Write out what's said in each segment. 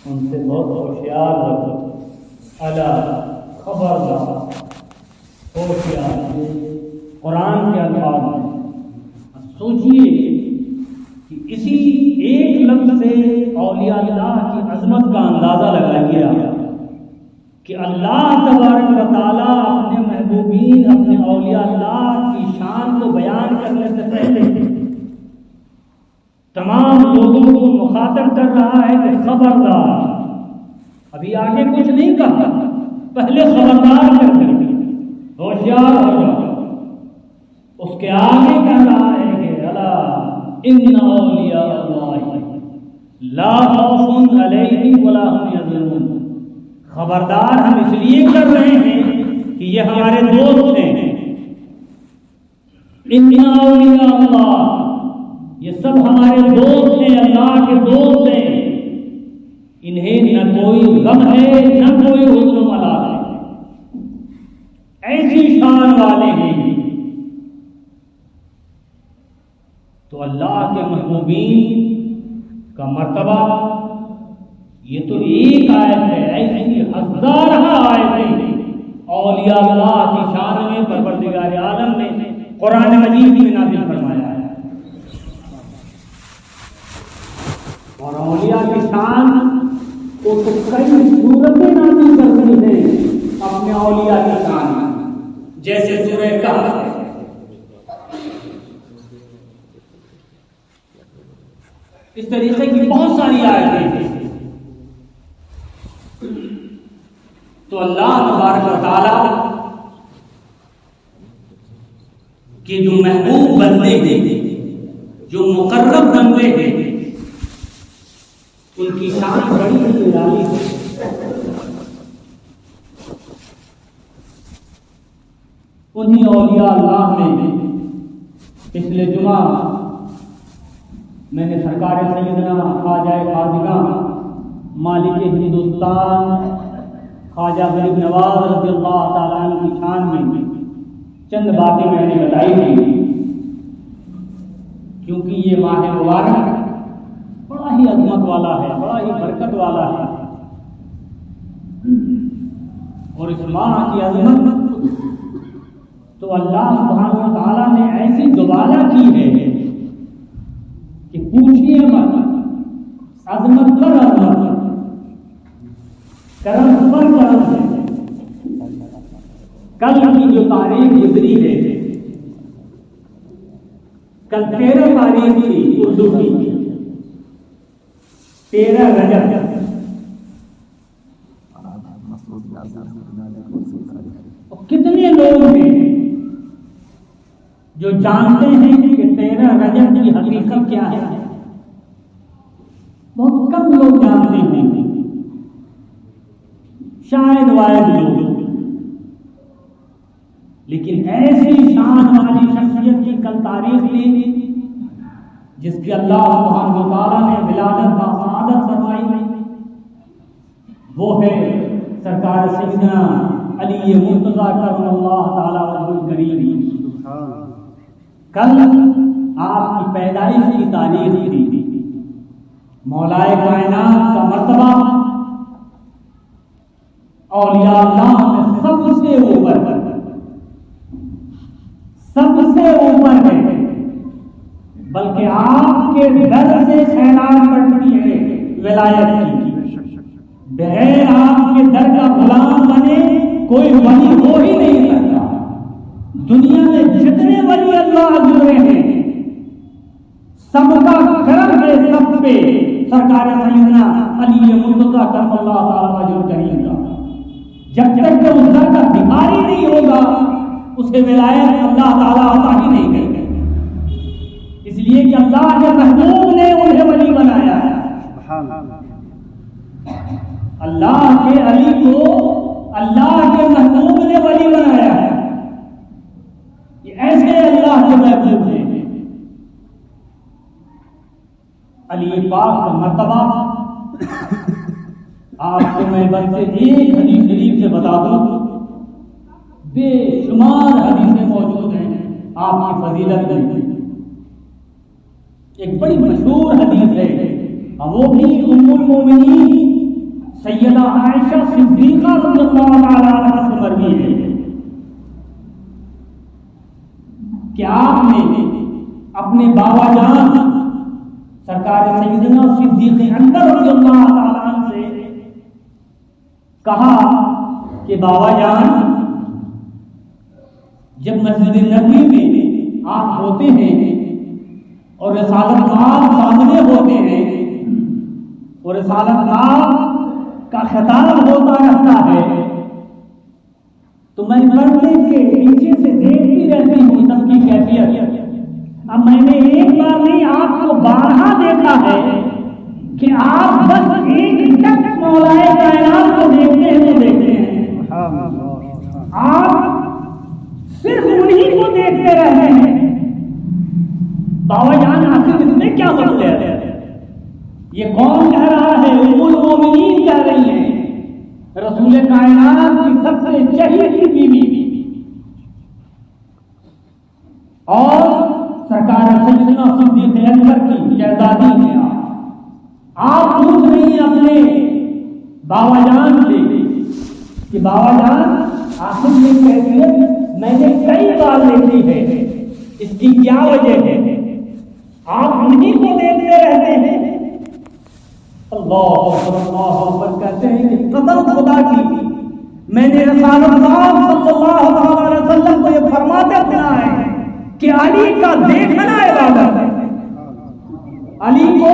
ان سے بہت ہوشیار رہو. اللہ خبردار، ہوشیار. قرآن کے الفاظ ہیں. سوچئے کہ اسی ایک لفظ سے اولیاء اللہ کی عظمت کا اندازہ لگائیے کہ اللہ تبارک و تعالیٰ اپنے محبوبین، اپنے اولیاء اللہ کی شان کو بیان کرنے سے پہلے تمام لوگوں کو مخاطب کر رہا ہے کہ خبردار. ابھی آگے کچھ نہیں کہا، پہلے خبردار کر دیا، ہوشیار ہو جاؤ. اس کے آگے کہہ رہا ہے کہ الا ان اولیاء اللہ لا خوف علیہم ولا هم یحزنون. خبردار ہم اس لیے کر رہے ہیں کہ یہ ہمارے دوست ہیں. ان اولیاء اللہ، یہ سب ہمارے دوست ہیں، اللہ کے دوست ہیں. انہیں نہ کوئی غم ہے نہ کوئی حزن و ملال ہے. ایسی شان والے ہیں. تو اللہ کے محبوبین کا مرتبہ یہ تو ایک آیت ہے، ایسی ہزارہ آیتیں اولیاء اللہ کی شان میں پروردگار عالم نے قرآن مجید میں نازل فرمایا ہے. اور اولیاء کی شان کو تو کئی صورتیں نازل کرتی ہیں اپنے اولیاء کی شان میں، جیسے سورہ کہف. اس طریقے کی بہت ساری آیتیں ہیں. تو اللہ تبارک و تعالی کے جو محبوب بندے ہیں، جو مقرب بندے ہیں، ان کی شان بڑی نرالی ہے. انہی اولیاء اللہ میں پچھلے جمعہ میں نے سرکار سیدنا خواجہ خواجگاں مالک ہندوستان خواجہ غریب نواز رضی اللہ تعالیٰ عنہ کی شان میں چند باتیں میں نے بتائی تھی، کیونکہ یہ ماہ مبارک بڑا ہی عظمت والا ہے، بڑا ہی برکت والا ہے. اور اس ماہ کی عظمت تو اللہ سبحانہ و تعالیٰ نے ایسی دوبارہ کی ہے کہ پوچھئے مت. عظمت پر عظمت، کرم پر کرم ہے. کل کی جو تاریخ گزری ہے، کل 13 تاریخ تھی اردو کی، 13 رجب. کتنے لوگ ہیں جو جانتے ہیں کہ 13 رجب کی حقیقت کیا ہے؟ بہت کم لوگ جانتے ہیں، شاید واحد لوگ. لیکن ایسی شان والی شخصیت کی کل تاریخ لی جس کی اللہ سبحانہ و تعالیٰ نے ولادت کا سعادت فرمائی، وہ ہے سرکار سیدنا علی مرتضیٰ کرم اللہ تعالیٰ وجہ الکریم. کل آپ کی پیدائش کی تاریخ تھی. مولائے کائنات کا مرتبہ اولیاء اللہ میں سب سے اوپر ہے، بلکہ آپ کے در سے خیرات بڑھتی ہے ولایت کی. بغیر آپ کے در کا غلام بنے کوئی ولی ہو ہی نہیں سکتا. دنیا میں جتنے ولی اللہ جڑے ہیں سب کا کرم ہے سب پہ سرکار سیدنا علی مرتضیٰ کرم اللہ تعالیٰ وجہ الکریم کا. جب تک کہ اس در کا بھکاری نہیں ہوگا اسے ولایت اللہ تعالیٰ عطا ہی نہیں کرے گا. اس لیے کہ اللہ کے محبوب نے انہیں ولی بنایا ہے. اللہ کے علی کو اللہ کے محبوب نے ولی بنایا ہے. یہ ایسے اللہ کے محبوب ہیں. علی پاک کا مرتبہ آپ کو میں بس سے ایک حدیث شریف سے بتا دوں. بے شمار حدیثیں موجود ہیں آپ کی فضیلت میں. ایک بڑی مشہور حدیث ہے، وہ بھی ام المومنین سیدہ عائشہ صدیقہ رضی اللہ تعالی عنہا سے مروی ہے کہ آپ نے اپنے بابا جان سرکار سیدنا صدیق اکبر رضی اللہ تعالی عنہ سے کہا کہ بابا جان جب مسجد نبوی میں آپ ہوتے ہیں اور رسالت آپ سامنے ہوتے ہیں اور رسالت آپ کا خطاب ہوتا رہتا ہے تو میں پردے کے نیچے سے دیکھتی رہتی ہوں سب کی کیفیت. اب میں نے ایک بار نہیں آپ کو 12 دیکھا ہے کہ آپ بس ایک ٹک مولائے کائنات کو دیکھتے ہیں تو دیکھتے ہیں. آپ صرف انہی کو دیکھتے رہتے ہیں. بابا جان آخر اس میں کیا مطلب ہے؟ یہ کون کہہ رہا ہے؟ ام المومنین کہہ رہی ہیں، رسول کائنات کی سب سے چہیتی بیوی اور سرکار سیدنا صدیق اکبر کی شہزادی ہیں. آپ پوچھ رہی ہیں اپنے بابا جان سے کہ بابا جان آخر یہ کیفیت میں نے کئی بار دیکھی ہے، اس کی کیا وجہ ہے؟ آپ انہی کو دیکھتے رہتے ہیں. اللہ اکبر کہتے ہیں کہ قسم خدا کی میں نے رسول اللہ صلی اللہ علیہ وسلم کو یہ فرماتے سنا ہے کہ علی کا دیکھنا عبادت ہے. علی کو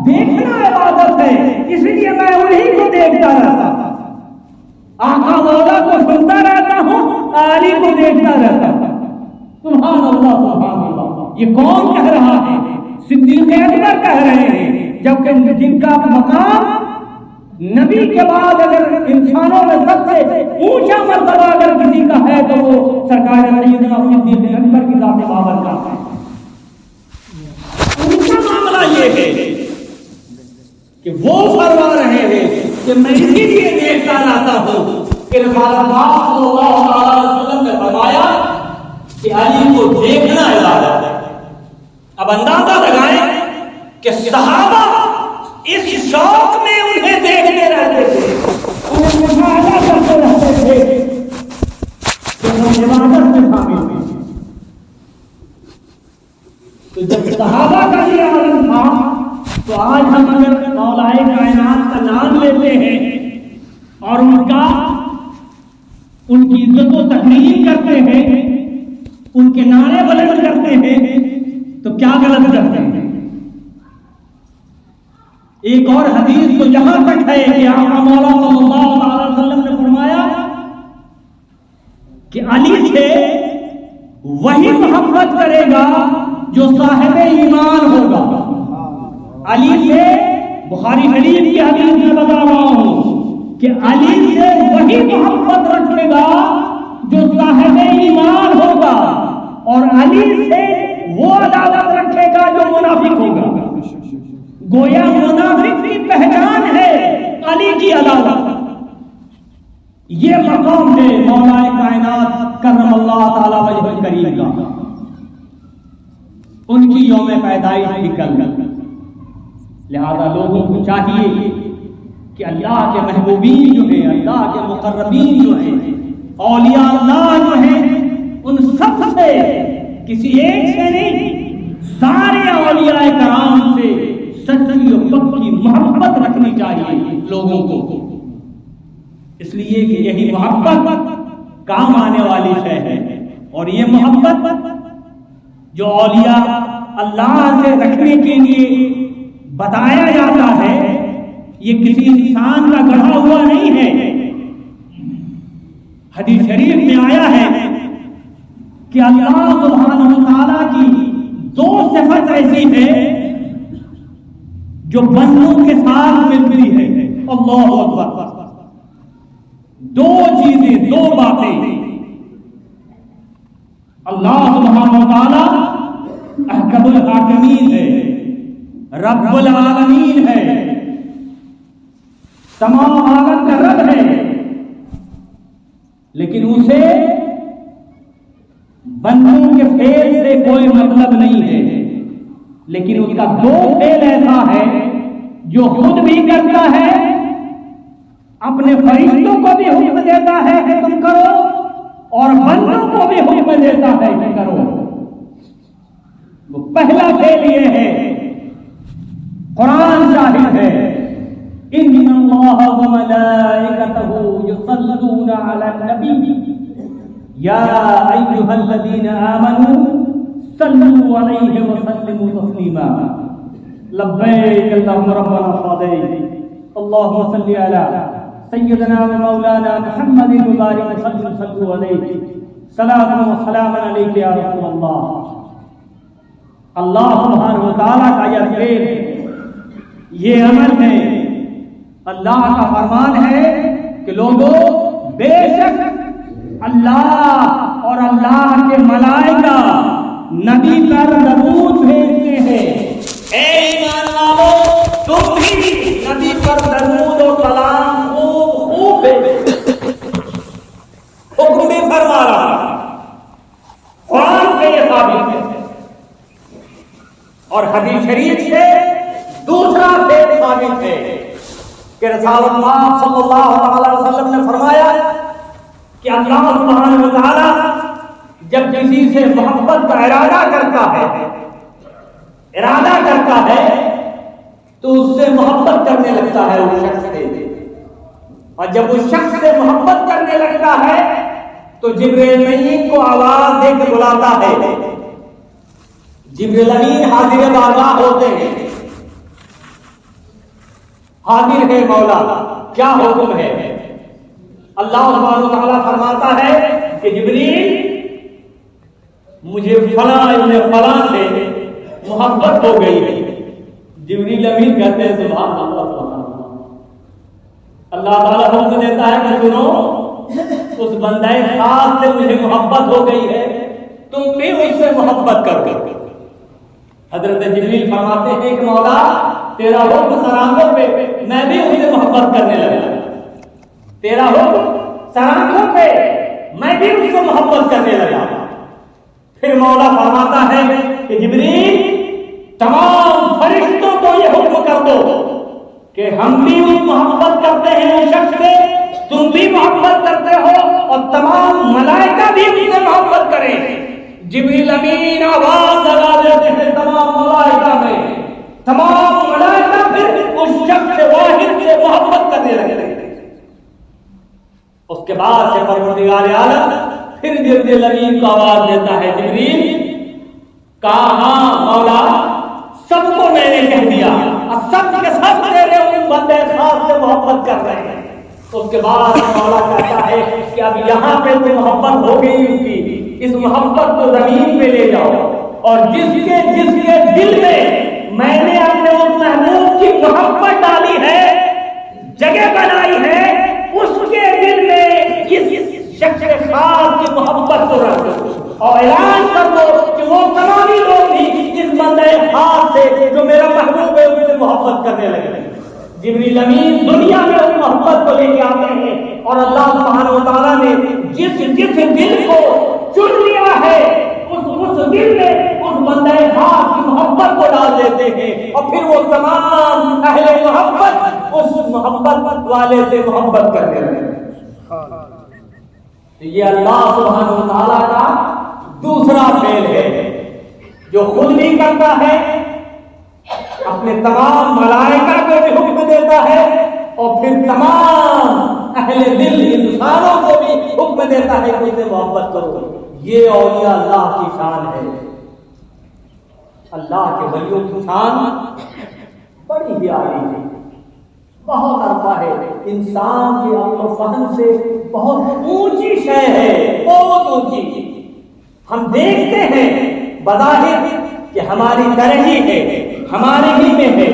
دیکھنا عبادت ہے، اس لیے میں انہی کو دیکھتا رہتا. آقا مولا کو سنتا رہتا ہوں، علی کو دیکھتا رہتا. سبحان اللہ سبحان اللہ. یہ کون کہہ رہا ہے؟ صدیق اکبر کہہ رہے ہیں، جبکہ جن کا مقام نبی کے بعد اگر انسانوں میں سب سے اونچا مرتبہ اگر کسی کا ہے تو وہ سرکار سیدنا صدیق اکبر کی ذات بابر کا ہے. ان کا معاملہ یہ ہے کہ وہ فرما رہے ہیں کہ میں اسی لیے دیکھتا رہتا ہوں کہ رسول اللہ صلی اللہ علیہ وسلم نے فرمایا کہ علی کو دیکھنا عبادت ہے. اب اندازہ لگائیں کہ صحابہ اس شوق میں انہیں دیکھتے رہتے تھے، انہیں مشاہدہ کرتے رہتے تھے کہ ہم عبادت میں شامل ہیں. تو جب صحابہ کا یہ عالم تھا تو آج ہم اگر مولائے کائنات کا نام لیتے ہیں اور ان کی عزت و تقریم کرتے ہیں، ان کے نعرے بلند کرتے ہیں تو کیا غلط کرتے ہیں؟ ایک اور حدیث تو یہاں تک ہے کہ آقا مولا صلی اللہ علیہ وسلم نے فرمایا کہ علی سے وہی محبت کرے گا جو صاحب ایمان ہوگا. علی سے بخاری شریف کی حدیث میں بتا رہا ہوں کہ علی سے وہی محبت رکھے گا جو صاحب ایمان ہوگا اور علی سے وہ عداوت رکھے گا جو منافق ہوگا. گویا منافق کی پہچان ہے علی کی عداوت. یہ مقام ہے مولا کائنات کرم اللہ تعالی وجہ کریم کا. ان کی یوم پیدائش بھی کل، لہذا لوگوں کو چاہیے کہ اللہ کے محبوبین جو ہیں، اللہ کے مقربین جو ہیں، اولیاء اللہ جو ہیں، ان سب سے کسی ایک سے نہیں، سارے اولیاء کرام سے سچی اور پکی محبت رکھنی چاہیے لوگوں کو. اس لیے کہ یہی محبت کام آنے والی شے ہے. اور یہ محبت جو اولیاء اللہ سے رکھنے کے لیے بتایا جاتا ہے، یہ کسی انسان کا گڑھا ہوا نہیں ہے. حدیث شریف میں آیا ہے کہ اللہ سبحانہ و تعالیٰ کی 2 صفت ایسی ہے جو بندوں کے ساتھ ملتی ہے. اللہ اکبر. 2 چیزیں، 2 باتیں. اللہ سبحانہ و تعالیٰ احکم الحاکمین ہے، رب العالمین ہے، تمام عالم کا رب ہے، لیکن اسے بندوں کے فعل سے کوئی مطلب نہیں ہے. لیکن اس کا 2 فعل ایسا ہے جو خود بھی کرتا ہے اپنے فرشتوں کو بھی حکم دیتا ہے کہ تم کرو اور بندوں کو بھی حکم دیتا ہے کہ کرو. وہ پہلا فعل یہ ہے، قرآن شاہد ہے، ان اللہ وملائکتہ یصلون علی النبی یا ایھا الذین آمنوا صلوا علیہ وسلموا تسلیما. لبیک اللہم ربنا صادق اللہم صل علی سیدنا و مولانا محمد مبارک صلو علیہ صلاۃ و سلام علیک یا رسول اللہ. اللہ سبحانہ و تعالیٰ کا یہ فعل ہے، یہ عمل ہے، اللہ کا فرمان ہے کہ لوگوں بے شک اللہ اور اللہ کے ملائکہ نبی پر درود بھیجتے ہیں. اے ایمان والو تم بھی نبی پر درود و سلام خوب بھیجو. حکم بھی فرما رہا، قرآن سے یہ ثابت ہے اور حدیث شریف سے دوسرا فعل ثابت ہے کہ رسول اللہ صلی اللہ علیہ وسلم نے فرمایا کہ اللہ سبحانہ و تعالی جب کسی سے محبت کا ارادہ کرتا ہے تو اس سے محبت کرنے لگتا ہے اس شخص سے، اور جب اس شخص سے محبت کرنے لگتا ہے تو جبرائیل امین کو آواز دے کے بلاتا ہے. جبرائیل امین حاضر بارگاہ ہوتے ہیں، حاضر ہے مولا کیا حکم ہے. اللہ سبحانہ و تعالیٰ فرماتا ہے کہ جبرائیل مجھے فلاں ابن فلاں سے محبت ہو گئی ہے. جبرائیل امین کہتے ہیں سبحان اللہ سبحان اللہ. اللہ تعالیٰ حکم دیتا ہے کہ سنو اس بندہ خاص سے مجھے محبت ہو گئی ہے، تم بھی اس سے محبت کر. حضرت جبرائیل فرماتے ہیں کہ مولا تیرا حکم سرانگوں پہ میں بھی اس سے محبت کرنے لگا. تیرا حکم سرانگوں پہ میں بھی اس سے محبت کرنے لگا. پھر مولا فرماتا ہے کہ جبرائیل تمام فرشتوں کو یہ حکم کر دو کہ ہم بھی محبت کرتے ہیں اس شخص سے، تم بھی محبت کرتے ہو، اور تمام ملائکہ بھی اس سے محبت کریں. جبرائیل امین آواز لگا دیتے ہیں تمام ملائکہ میں، تمام ملائکہ پھر اس شخص واحد سے محبت کرنے لگے. اس کے بعد سے پروردگار عالم پھر جبرائیل امین کو آواز دیتا ہے، جبرائیل کہا ہاں مولا سب کو میں نے کہہ دیا، اب سب کے سب تیرے ان بندے خاص سے محبت کر رہے ہیں. اس کے بعد مولا کہتا ہے کہ اب یہاں پہ تو محبت ہو گئی اس کی، اس محبت کو زمین پہ لے جاؤ، اور جس کے دل میں نے اپنے اس محبوب کی محبت ڈالی ہے، جگہ بنائی ہے، اس کے دل میں اس شخص خاص کی محبت کو رکھ دو اور اعلان کر دو کہ وہ تمام لوگ بھی اس بندے خاص سے جو میرا محبوب ہے اس سے محبت کرنے لگے. جبرائیل امین دنیا میں اس محبت کو لے کے آتے ہیں، اور اللہ سبحانہ و تعالیٰ نے جس دل کو چن لیا ہے اس دل میں اس بندے خاص کی محبت کو ڈال دیتے ہیں، اور پھر وہ تمام اہل محبت اس محبت والے سے محبت کرتے رہتے ہیں. یہ اللہ سبحانہ و تعالیٰ کا دوسرا فعل ہے جو خود بھی کرتا ہے، اپنے تمام ملائکہ کو بھی حکم دیتا ہے، اور پھر تمام اہل دل انسانوں کو بھی حکم دیتا ہے کہ اسے محبت کرو. یہ اولیاء اللہ کی شان ہے. اللہ کے ولیوں کی شان بڑی ہی عالی ہے، بہت عرصہ ہے، انسان کے عقل و فہم سے بہت اونچی شے ہے، بہت اونچی. ہم دیکھتے ہیں بظاہر کہ ہماری طرح ہی ہے، ہمارے ہی میں ہے،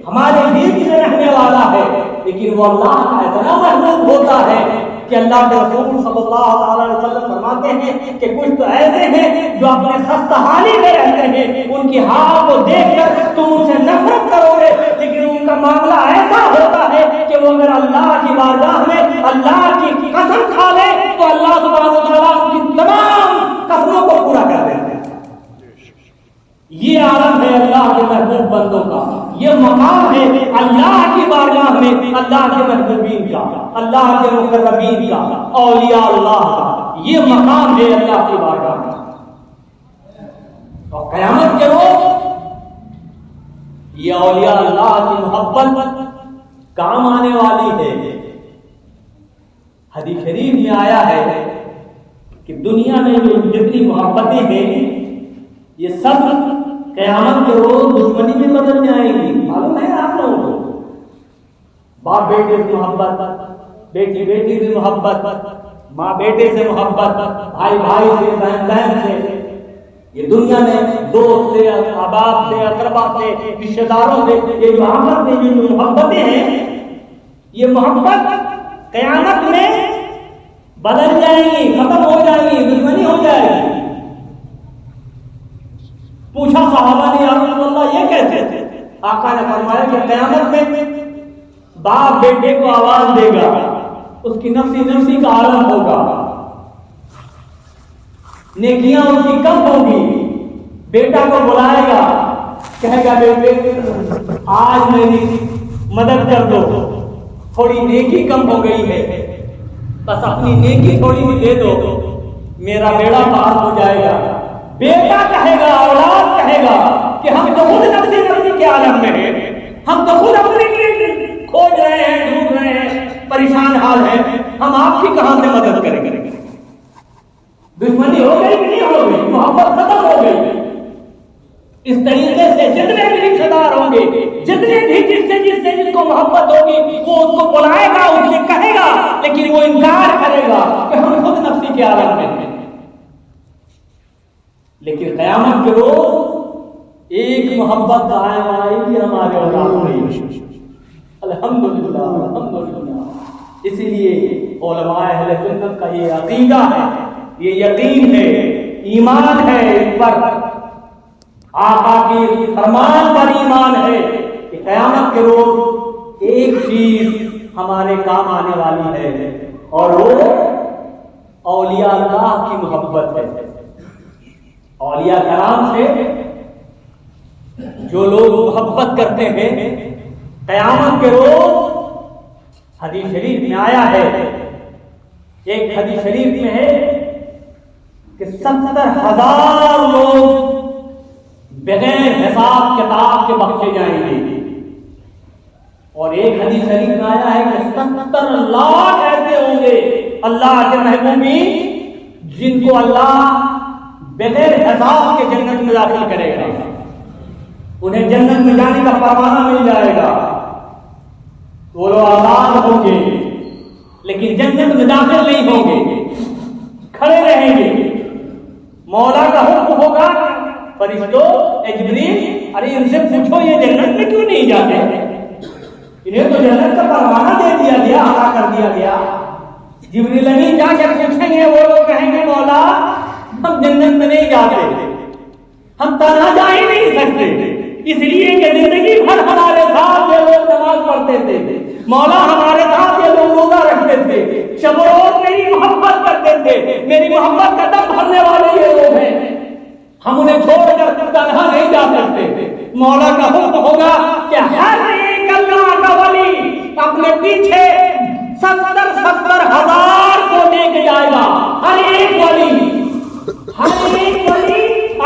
ہمارے دل میں رہنے والا ہے، لیکن وہ اللہ کا اتنا محبوب ہوتا ہے کہ اللہ کے رسول صلی اللہ علیہ وسلم فرماتے ہیں کہ کچھ تو ایسے ہیں جو اپنے خستہ حالی میں رہتے ہیں، ان کی حال کو دیکھ کر تم ان سے نفرت کرو گے، لیکن ان کا معاملہ ایسا ہوتا ہے کہ وہ اگر اللہ کی بارگاہ میں اللہ کی قسم کھا لے تو اللہ سبحانہ و تعالیٰ ان کی تمام قسموں کو پورا کر دیتے ہیں. یہ عالم ہے اللہ کے محبوب بندوں کا، یہ مقام ہے اللہ کی بارگاہ میں اللہ کے محبوبین کا، اللہ کے مقربین کا، اولیاء اللہ کا، یہ مقام ہے اللہ کی بارگاہ میں۔ اور قیامت کے روز یہ اولیاء اللہ کی محبت کام آنے والی ہے۔ حدیث شریف میں آیا ہے کہ دنیا میں جو جتنی محبتیں ہیں یہ سب قیامت کے روز دشمنی میں بدل جائیں گی۔ معلوم ہے آپ لوگوں کو، باپ بیٹے سے محبت، بیٹی بیٹی سے محبت، ماں بیٹے سے محبت، بھائی بھائی سے، بہن بہن سے، یہ دنیا میں دوست سے، احباب سے، اقربا سے، رشتے داروں سے، یہ جو آپس میں جو محبتیں ہیں یہ محبت قیامت میں بدل جائیں گی، ختم ہو جائیں گی، دشمنی ہو جائے گی۔ پوچھا صحابہ نے یا رسول اللہ یہ کیسے؟ آقا نے فرمایا کہ قیامت میں باپ بیٹے کو آواز دے گا، اس کی نفسی نفسی کا عالم ہوگا، نیکیاں اس کی کم ہوگی، بیٹا کو بلائے گا، کہے گا بیٹے آج میری مدد کر دو، تھوڑی نیکی کم ہو گئی ہے، بس اپنی نیکی تھوڑی سی دے دو، میرا بیڑا پار ہو جائے گا۔ بیٹا کہے گا، اولاد کہے گا کہ ہم تو خود نفسی نفسی کے عالم میں ہیں، ہم تو خود اپنے لیے کھوج رہے ہیں، ڈھونڈ رہے ہیں، پریشان حال ہیں، ہم آپ کی کہاں سے مدد کریں گے؟ دشمنی ہو گئی کہ نہیں ہو گئی؟ محبت ختم ہو گئی۔ اس طریقے سے جتنے بھی رشتے دار ہوں گے، جتنے بھی جس کو محبت ہوگی وہ اس کو بلائے گا، اس سے کہے گا، لیکن وہ انکار کرے گا کہ ہم خود نفسی کے عالم میں ہیں۔ لیکن قیامت کے روز ایک محبت قائم آئے گی ہمارے اولاد میں، الحمدللہ الحمدللہ۔ اسی لیے علماء اہل سنت کا یہ عقیدہ ہے، یہ یقین ہے، ایمان ہے، اس پر آقا کی فرمان پر ایمان ہے کہ قیامت کے روز ایک چیز ہمارے کام آنے والی ہے اور وہ اولیاء اللہ کی محبت ہے۔ اولیاء کرام سے جو لوگ محبت کرتے ہیں قیامت کے روز، حدیث شریف میں آیا ہے، ایک حدیث شریف میں ہے کہ 70,000 لوگ بغیر حساب کتاب کے بخشے جائیں گے، اور ایک حدیث شریف میں آیا ہے کہ 70 لاکھ ایسے ہوں گے اللہ کے محبوبین جن کو اللہ بغیر حساب کے جنت میں داخل کرے گا، انہیں جنت میں جانے کا پروانہ مل جائے گا، وہ لوگ آزاد ہوں گے، لیکن جنت میں داخل نہیں ہوں گے، کھڑے رہیں گے۔ مولا کا حکم ہوگا، فرشتوں اے جبریل ارے ان سے پوچھو یہ جنت میں کیوں نہیں جاتے؟ انہیں تو جنت کا پروانہ دے دیا گیا، عطا کر دیا گیا۔ جبریل امین جا کے پوچھیں گے، وہ لوگ کہیں گے مولا ہم جنت میں نہیں جاتے، ہم تنہا جا ہی نہیں سکتے، اس لیے کہ زندگی بھر ہمارے ساتھ یہ لوگ نماز پڑھتے تھے، مولا ہمارے ساتھ یہ لوگ روزہ رکھتے تھے، شب و روز میری محبت کرتے تھے، میری محبت کا دم بھرنے والے یہ لوگ ہیں، ہم انہیں چھوڑ کر تنہا نہیں جا سکتے۔ مولا کا حکم ہوگا کہ ہر ایک اللہ کا ولی اپنے پیچھے 70,000 کو لے کے جائے گا، ہر ایک ولی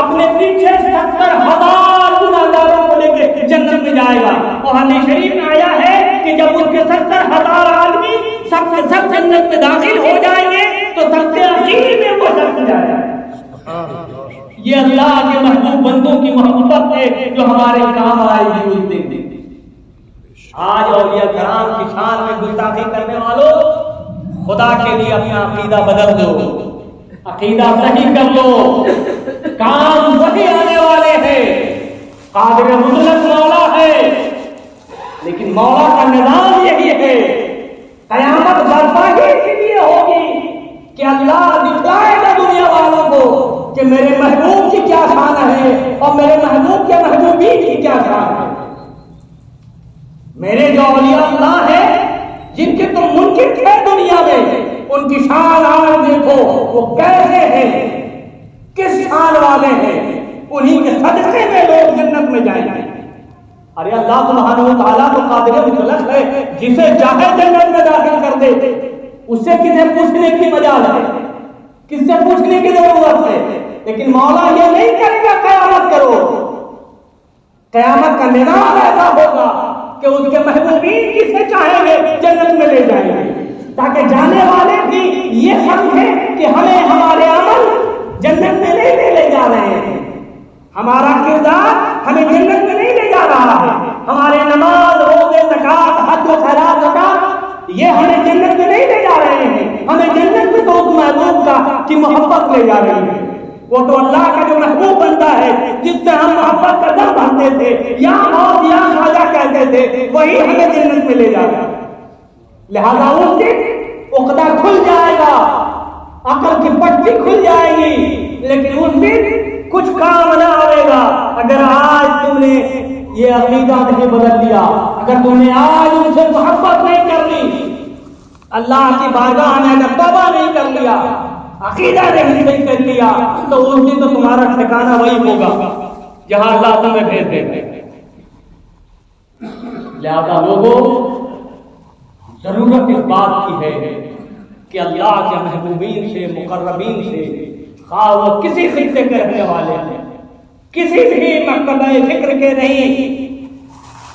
اپنے پیچھے 70,000 گناہگاروں کو لے کے جنت میں جائے گا۔ اور حدیث شریف میں آیا ہے کہ جب ان کے 70,000 آدمی سب کے سب جنت میں داخل ہو جائیں گے تو سب سے اخیر میں وہ جنت جائے گا۔ یہ اللہ کے محبوب بندوں کی محبت ہے جو ہمارے کام آئے گی اس دن۔ آج اولیاء کرام کی شان میں گستاخی کرنے والوں، خدا کے لیے اپنا عقیدہ بدل دو، عقیدہ صحیح کر لو، کام وہی آنے والے ہیں۔ قادر مطلق مولا ہے، لیکن مولا کا نظام یہی ہے، قیامت برپا ہی اسی لیے ہوگی کہ اللہ دکھلائے گا دنیا والوں کو کہ میرے محبوب کی کیا شان ہے اور میرے محبوب کے محبوبین کی کیا شان ہے۔ میرے جو اولیاء اللہ ہیں جن کے تم منکر تھے دنیا میں، ان کی شان آج دیکھو وہ کیسے ہیں، کس شان والے ہیں، انہی کے صدقے میں لوگ جنت میں جائیں گے۔ ارے اللہ سبحانہ و تعالیٰ تو قادر مطلق ہے، جسے چاہے جنت میں داخل کر دے، اس سے کسے پوچھنے کی مجال ہے، کس سے پوچھنے کی ضرورت ہے؟ لیکن مولا یہ نہیں کرے گا قیامت کرو، قیامت کا نظام ایسا ہوگا کہ اس کے محبوبین کسے چاہیں گے جنت میں لے جائیں گے، تاکہ جانے والے بھی یہ سمجھیں کہ ہمیں ہمارے عمل جنت میں نہیں لے جا رہے ہیں، ہمارا کردار ہمیں جنت میں نہیں لے جا رہا ہے، ہمارے نماز، روزے، زکات، حج و خیرات، زکات یہ ہمیں جنت میں نہیں لے جا رہے ہیں، ہمیں جنت میں تو اس محبوب کا کی محبت لے جا رہی ہے۔ وہ تو اللہ کا جو محبوب بنتا ہے، جس سے ہم محبت کا دم بھرتے تھے، یا موت یا خواجہ کہتے تھے، وہی ہمیں جنت میں لے جا رہا ہے۔ لہذا اس دن عقدہ کھل جائے گا، عقل کی پٹی کھل جائے گی، لیکن اس دن کچھ کام نہ آئے گا اگر آج تم نے یہ عقیدہ نہیں بدل لیا، اگر تم نے آج ان سے محبت نہیں کر لی، اللہ کی بارگاہ میں اگر توبہ نہیں کر لیا، عقیدہ نہیں کر لیا، تو اس دن تو تمہارا ٹھکانہ وہی ہوگا جہاں اللہ تمہیں بھیج دے گا۔ لہذا لوگوں، ضرورت اس بات کی ہے کہ اللہ کے محبوبین سے، مقربین سے، خواہ وہ کسی خطے کے رہنے والے ہیں، کسی بھی مکتبہ فکر کے نہیں،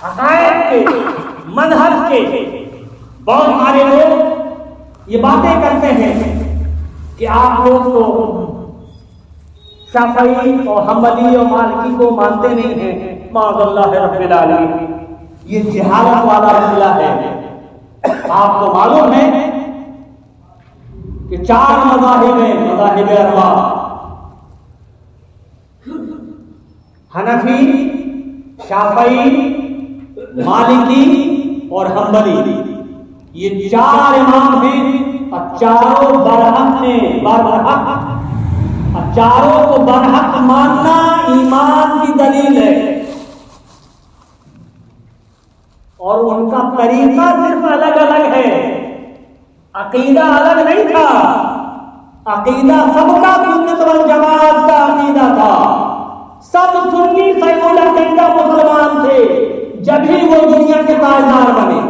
عقائد کے، مذہب کے، بہت سارے لوگ یہ باتیں کرتے ہیں کہ آپ لوگ تو شافعی اور حنبلی اور مالکی کو مانتے نہیں ہیں، معاذ اللہ رب العالمین، یہ جہالت والا مسئلہ ہے۔ آپ کو معلوم ہے کہ 4 مذاہب ہیں، مذاہب اربع، حنفی، شافعی، مالکی اور حنبلی، یہ 4 امام ہیں، اور چاروں برحق ہیں، برحق، اور چاروں کو برحق ماننا ایمان کی دلیل ہے، اور ان کا طریقہ صرف الگ الگ ہے، عقیدہ الگ نہیں تھا، عقیدہ سب کا سنت والجماعت کا عقیدہ تھا، سب سنی سیکولر عقیدہ مسلمان تھے، جبھی وہ دنیا کے تاجدار بنے،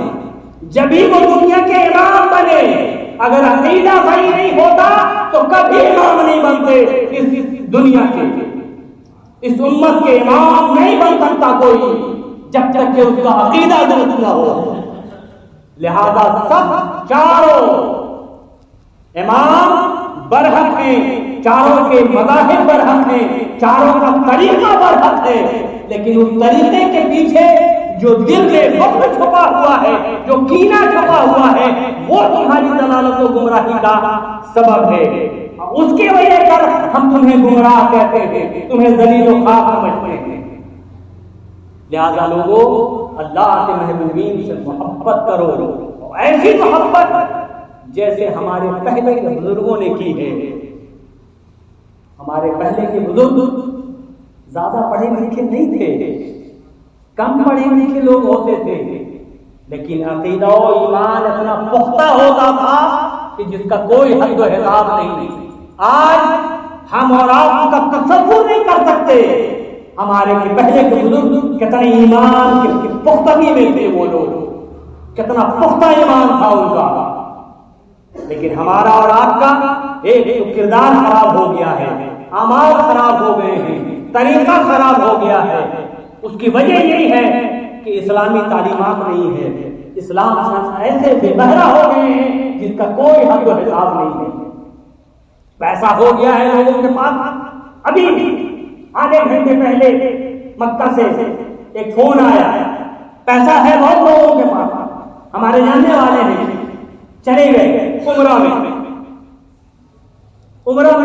جبھی وہ دنیا کے امام بنے۔ اگر عقیدہ صحیح نہیں ہوتا تو کبھی امام نہیں بنتے، اس دنیا کے، اس امت کے امام نہیں بن سکتا کوئی جب تک کہ اس کا عقیدہ درست نہ ہو۔ لہذا سب چاروں امام برحق ہیں، چاروں کے مذاہب برحق ہیں، چاروں کا طریقہ برحق ہے، لیکن اس طریقے کے پیچھے جو دل میں بغض چھپا ہوا ہے، جو کینہ چھپا ہوا ہے، وہ تمہاری ضلالت و گمراہی کا سبب ہے۔ اس کی وجہ پر ہم تمہیں گمراہ کہتے ہیں، تمہیں ذلیل و خاک سمجھتے ہیں۔ لہذا لوگوں، اللہ کے محبوبین سے محبت کرو، ایسی محبت جیسے ہمارے پہلے کے بزرگوں نے کی ہے۔ ہمارے پہلے کے بزرگ زیادہ پڑھے لکھے نہیں تھے، کم پڑھے لکھے لوگ ہوتے تھے، لیکن عقیدہ و ایمان اتنا پختہ ہوتا تھا کہ جس کا کوئی حد و حساب نہیں۔ آج ہم اور آپ کا تصور نہیں کر سکتے ہمارے کے پہلے کے بزرگ کتنے ایمان کے پختگی میں تھے، وہ لوگ کتنا پختہ ایمان تھا ان کا، لیکن ہمارا اور آپ کا ایک کردار خراب ہو گیا ہے، اعمال خراب ہو گئے ہیں، طریقہ خراب ہو گیا ہے۔ اس کی وجہ یہی ہے کہ اسلامی تعلیمات نہیں ہے، اسلام ایسے بے بہرا ہو گئے ہیں جس کا کوئی حد و حساب نہیں ہے۔ پیسہ ہو گیا ہے لوگوں کے پاس۔ ابھی آدھے گھنٹے پہلے مکہ سے ایک فون آیا، پیسہ ہے بہت لوگوں کے پاس، ہمارے جاننے والے ہیں، چلے گئے عمرہ میں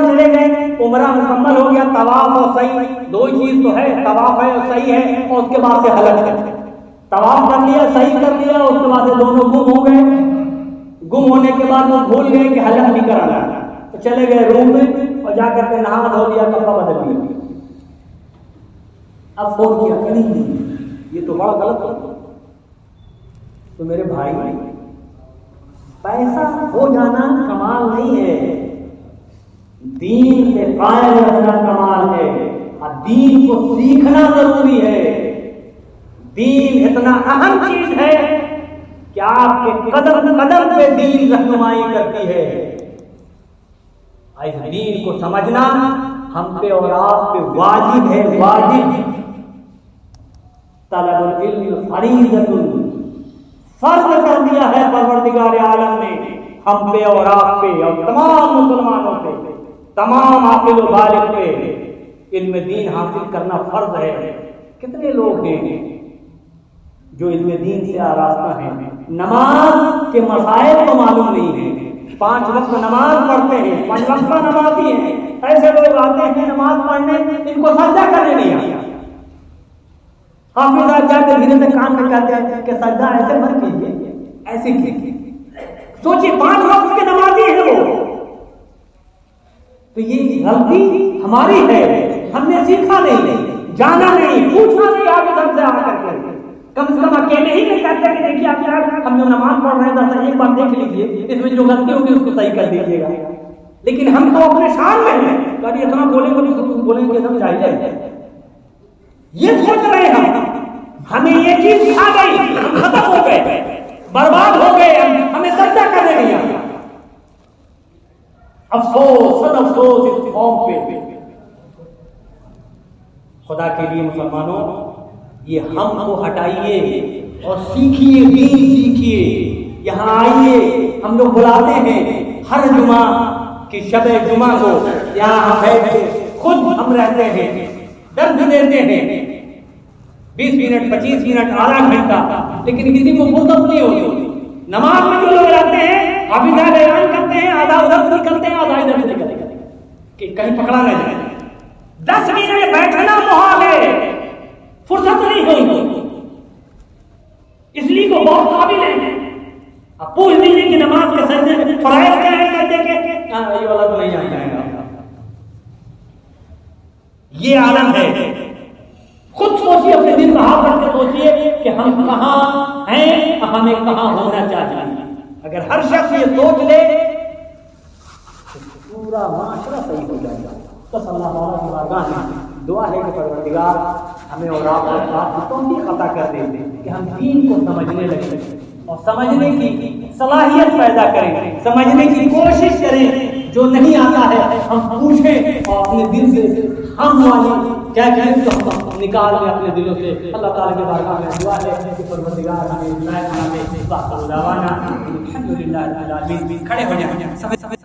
چلے گئے، عمرہ مکمل ہو گیا، طواف اور سعی دو چیز تو ہے، طواف ہے اور سعی ہے، اور اس کے بعد سے حلق ہے۔ طواف کر لیا، سعی کر لیا، اس کے بعد سے دونوں گم ہو گئے، گم ہونے کے بعد وہ بھول گئے کہ حلق بھی کرانا، تو چلے گئے روم میں اور جا کر کے نہا دھو لیا، کپڑا بدل لیا۔ اب فون کیا، نہیں یہ تو بڑا غلط ہو۔ تو میرے بھائی، پیسہ ہو جانا کمال نہیں ہے، دین سے قائم رہنا کمال ہے، اور دین کو سیکھنا ضروری ہے۔ دین اتنا اہم چیز ہے کہ آپ کے قدم قدم پہ دین رہنمائی کرتی ہے. اس دین کو سمجھنا ہم پہ اور آپ پہ واجب ہے. واجب طلب العلم فریضۃ، فرض کر دیا ہے پروردگار عالم نے ہم پہ اور آپ پہ اور تمام مسلمانوں پہ، تمام عاقل و بالغ پہ علم دین حاصل کرنا فرض ہے. کتنے لوگ ہیں جو علم دین سے آراستہ ہیں، نماز کے مسائل کو معلوم نہیں ہے، 5 وقت نماز پڑھتے ہیں، 5 وقت نمازی ہیں، ایسے لوگ آتے ہیں نماز پڑھنے ان کو سجدہ کرنے نہیں آتا. حافظ صاحب جاتے دھیرے سے کان میں کہتے ہیں کہ سجدہ ایسے مت کیجیے، ایسے کیجیے. سوچیے 5 وقت کے نمازی ہیں وہ. تو یہ غلطی ہماری ہے، ہم نے سیکھا نہیں، جانا نہیں، پوچھنا نہیں. آپ سب سے آ کر کے کم سے کم اکیلے ہی نہیں کہتے کہ دیکھیے آپ یار ہم جو نماز پڑھ رہے ہیں ایک بار دیکھ لیجیے، اس میں جو غلطی ہوگی اس کو صحیح کر دیجیے گا. لیکن ہم تو اپنے شان میں ہیں، کبھی اتنا بولیں گے سب چاہیے. یہ سوچ رہے ہیں ہمیں یہ چیز آ گئی، ہم ختم ہو گئے، برباد ہو گئے، ہمیں سجدہ کرنے نہیں آتا. افسوس، سد افسوس اس قوم پہ. خدا کے لیے مسلمانوں یہ ہم کو ہٹائیے اور سیکھیے، دین سیکھیے. یہاں آئیے، ہم لوگ بلاتے ہیں ہر جمعہ کی شب جمعہ کو، یہاں ہم بیٹھ کے خود ہم رہتے ہیں، درد دیتے ہیں 20 منٹ 25 منٹ آدھا گھنٹہ، لیکن کسی کو فرصت نہیں ہوتی. نماز میں جو لوگ رہتے ہیں حافظ بیان کرتے ہیں، آدھا ادھر سے نکلتے ہیں، آدھا ادھر سے نکلتے ہیں کہ کہیں پکڑا نہ جائے. 10 منٹ بیٹھنا محال ہے، فرصت نہیں ہوئی. اس لیے کو بہت قابل ہے. اب پوچھ لیجیے کہ نماز کے سجدے میں فرائض کیا ہے، سجدے کے یہ والا تو نہیں آتا ہے. یہ عالم ہے. خود سوچیے، اپنے دل کا ہاتھ رکھ کے سوچیے کہ ہم کہاں ہیں، ہمیں کہاں ہونا چاہیے. اگر ہر شخص یہ سوچ لے تو پورا معاشرہ صحیح ہو جائے گا. بس اللہ تعالیٰ کی بارگاہ میں دعا ہے کہ پروردگار ہمیں اور آپ کو توفیق عطا کر دے کہ ہم دین کو سمجھنے لگے اور سمجھنے کی صلاحیت پیدا کریں، سمجھنے کی کوشش کریں. جو نہیں آتا ہے ہم پوچھیں اور اپنے دل سے ہم والی کیا چیز تو ہم نکال دیں اپنے دلوں سے. اللہ تعالیٰ کے بارگاہ میں دعا ہے کہ پروردگار ہمیں ہدایت عطا فرمائے. الحمدللہ رب العالمین. کھڑے ہو جائیں.